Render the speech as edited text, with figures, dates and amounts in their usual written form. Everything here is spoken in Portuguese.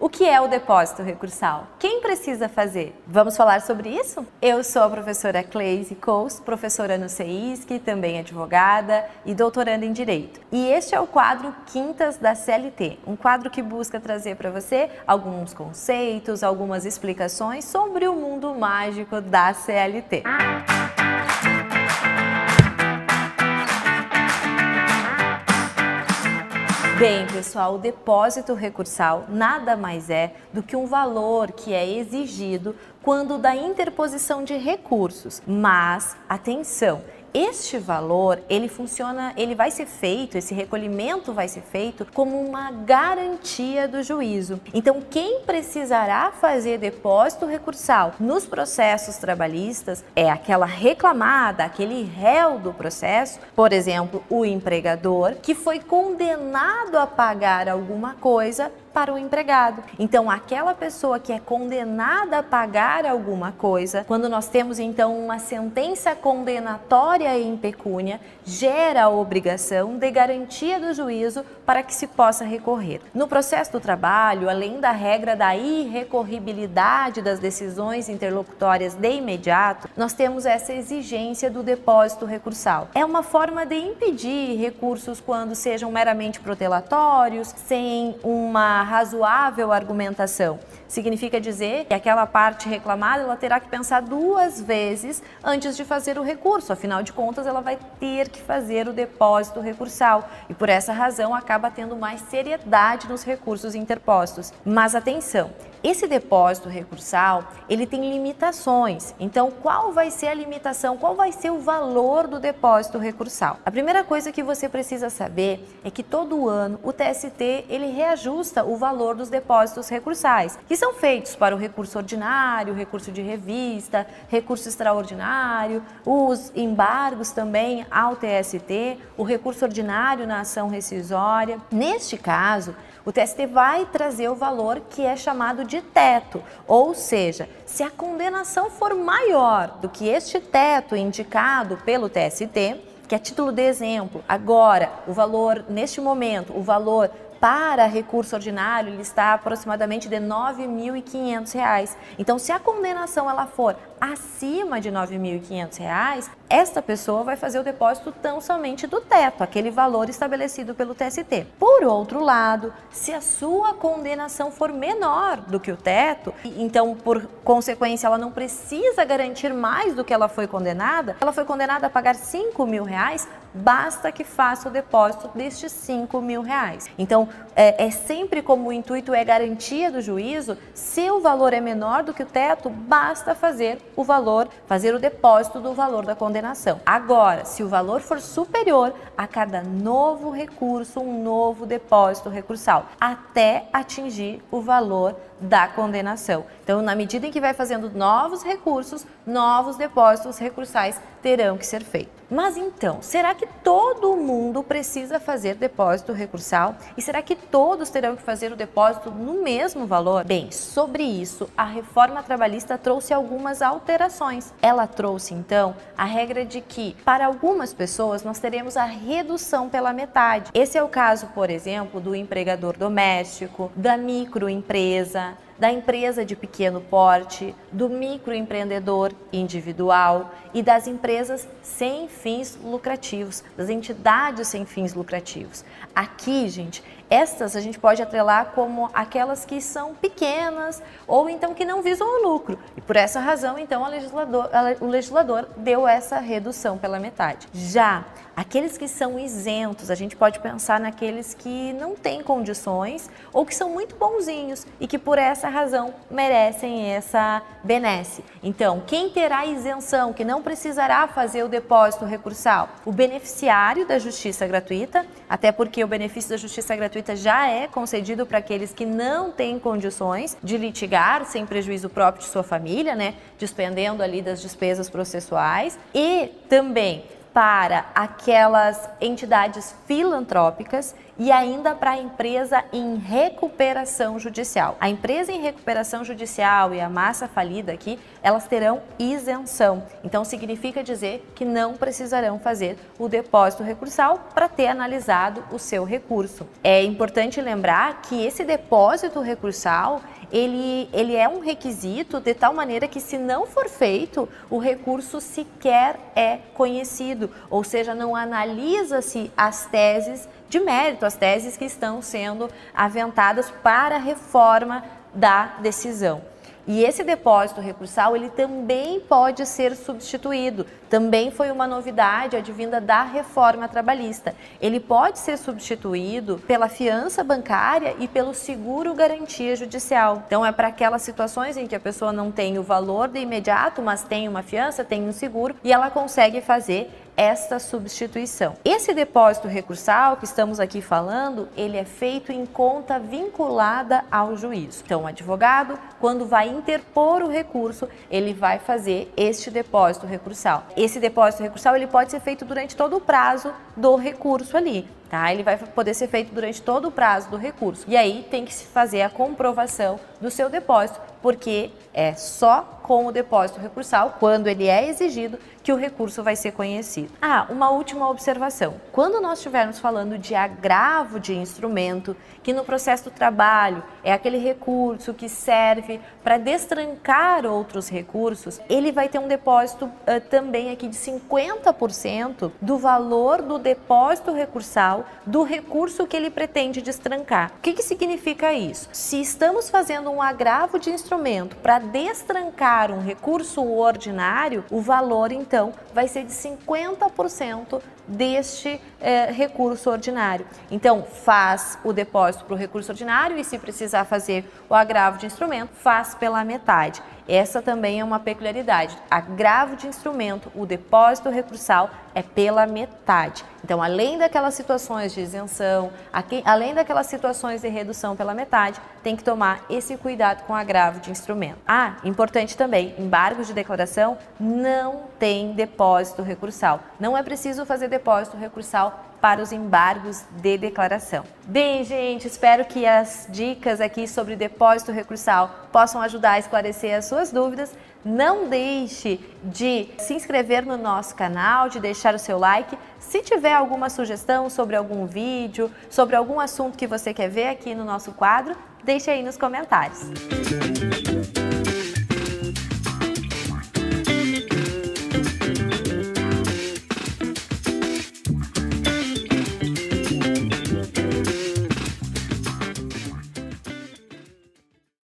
O que é o depósito recursal? Quem precisa fazer? Vamos falar sobre isso? Eu sou a professora Cleise Coast, professora no CEISC, também advogada e doutoranda em Direito. E este é o quadro Quintas da CLT, um quadro que busca trazer para você alguns conceitos, algumas explicações sobre o mundo mágico da CLT. Bem, pessoal, o depósito recursal nada mais é do que um valor que é exigido quando da interposição de recursos. Mas, atenção, este valor, ele vai ser feito, esse recolhimento vai ser feito como uma garantia do juízo. Então, quem precisará fazer depósito recursal nos processos trabalhistas é aquela reclamada, aquele réu do processo, por exemplo, o empregador, que foi condenado a pagar alguma coisa para o empregado. Então, aquela pessoa que é condenada a pagar alguma coisa, quando nós temos então uma sentença condenatória em pecúnia, gera a obrigação de garantia do juízo para que se possa recorrer. No processo do trabalho, além da regra da irrecorribilidade das decisões interlocutórias de imediato, nós temos essa exigência do depósito recursal. É uma forma de impedir recursos quando sejam meramente protelatórios, sem uma razoável argumentação. Significa dizer que aquela parte reclamada ela terá que pensar duas vezes antes de fazer o recurso, afinal de contas ela vai ter que fazer o depósito recursal e por essa razão acaba tendo mais seriedade nos recursos interpostos. Mas atenção, esse depósito recursal ele tem limitações, então qual vai ser a limitação, qual vai ser o valor do depósito recursal? A primeira coisa que você precisa saber é que todo ano o TST ele reajusta o valor dos depósitos recursais, que são feitos para o recurso ordinário, recurso de revista, recurso extraordinário, os embargos também ao TST, o recurso ordinário na ação rescisória. Neste caso, o TST vai trazer o valor que é chamado de teto, ou seja, se a condenação for maior do que este teto indicado pelo TST, que a título de exemplo, agora o valor, neste momento, o valor para recurso ordinário ele está aproximadamente de R$ 9.500. Então, se a condenação ela for acima de R$ 9.500, esta pessoa vai fazer o depósito tão somente do teto, aquele valor estabelecido pelo TST. Por outro lado, se a sua condenação for menor do que o teto, então, por consequência, ela não precisa garantir mais do que ela foi condenada a pagar R$ 5.000, basta que faça o depósito destes R$ 5.000. Então, é sempre como o intuito é garantia do juízo, se o valor é menor do que o teto, basta fazer o depósito do valor da condenação. Agora, se o valor for superior, a cada novo recurso, um novo depósito recursal, até atingir o valor da condenação. Então, na medida em que vai fazendo novos recursos, novos depósitos recursais terão que ser feitos. Mas então, será que todo mundo precisa fazer depósito recursal? E será que todos terão que fazer o depósito no mesmo valor? Bem, sobre isso, a reforma trabalhista trouxe algumas alterações. Ela trouxe, então, a regra de que, para algumas pessoas, nós teremos a redução pela metade. Esse é o caso, por exemplo, do empregador doméstico, da microempresa, da empresa de pequeno porte, do microempreendedor individual e das empresas sem fins lucrativos, das entidades sem fins lucrativos. Aqui, gente, estas a gente pode atrelar como aquelas que são pequenas ou então que não visam o lucro. E por essa razão, então, o legislador deu essa redução pela metade. Já aqueles que são isentos, a gente pode pensar naqueles que não têm condições ou que são muito bonzinhos e que por essa razão merecem essa benesse. Então, quem terá isenção, que não precisará fazer o depósito recursal? O beneficiário da justiça gratuita, até porque o benefício da justiça gratuita já é concedido para aqueles que não têm condições de litigar sem prejuízo próprio de sua família, né, despendendo ali das despesas processuais, e também para aquelas entidades filantrópicas e ainda para a empresa em recuperação judicial. A empresa em recuperação judicial e a massa falida aqui, elas terão isenção. Então significa dizer que não precisarão fazer o depósito recursal para ter analisado o seu recurso. É importante lembrar que esse depósito recursal, ele é um requisito de tal maneira que, se não for feito, o recurso sequer é conhecido, ou seja, não analisa-se as teses de mérito, as teses que estão sendo aventadas para a reforma da decisão. E esse depósito recursal, ele também pode ser substituído. Também foi uma novidade advinda da reforma trabalhista. Ele pode ser substituído pela fiança bancária e pelo seguro garantia judicial. Então é para aquelas situações em que a pessoa não tem o valor de imediato, mas tem uma fiança, tem um seguro, e ela consegue fazer esta substituição. Esse depósito recursal que estamos aqui falando, ele é feito em conta vinculada ao juízo. Então, o advogado, quando vai interpor o recurso, ele vai fazer este depósito recursal. Esse depósito recursal, ele pode ser feito durante todo o prazo do recurso ali. Tá? Ele vai poder ser feito durante todo o prazo do recurso. E aí tem que se fazer a comprovação do seu depósito, porque é só com o depósito recursal, quando ele é exigido, que o recurso vai ser conhecido. Uma última observação. Quando nós estivermos falando de agravo de instrumento, que no processo do trabalho é aquele recurso que serve para destrancar outros recursos, ele vai ter um depósito também aqui de 50% do valor do depósito recursal do recurso que ele pretende destrancar. O que significa isso? Se estamos fazendo um agravo de instrumento para destrancar um recurso ordinário, o valor então vai ser de 50% deste recurso ordinário. Então, faz o depósito para o recurso ordinário e, se precisar fazer o agravo de instrumento, faz pela metade. Essa também é uma peculiaridade. Agravo de instrumento, o depósito recursal é pela metade. Então, além daquelas situações de isenção, além daquelas situações de redução pela metade, tem que tomar esse cuidado com o agravo de instrumento. Importante também, embargos de declaração não tem depósito recursal. Não é preciso fazer depósito recursal para os embargos de declaração. Bem, gente, espero que as dicas aqui sobre depósito recursal possam ajudar a esclarecer as suas dúvidas. Não deixe de se inscrever no nosso canal, de deixar o seu like. Se tiver alguma sugestão sobre algum vídeo, sobre algum assunto que você quer ver aqui no nosso quadro, deixe aí nos comentários.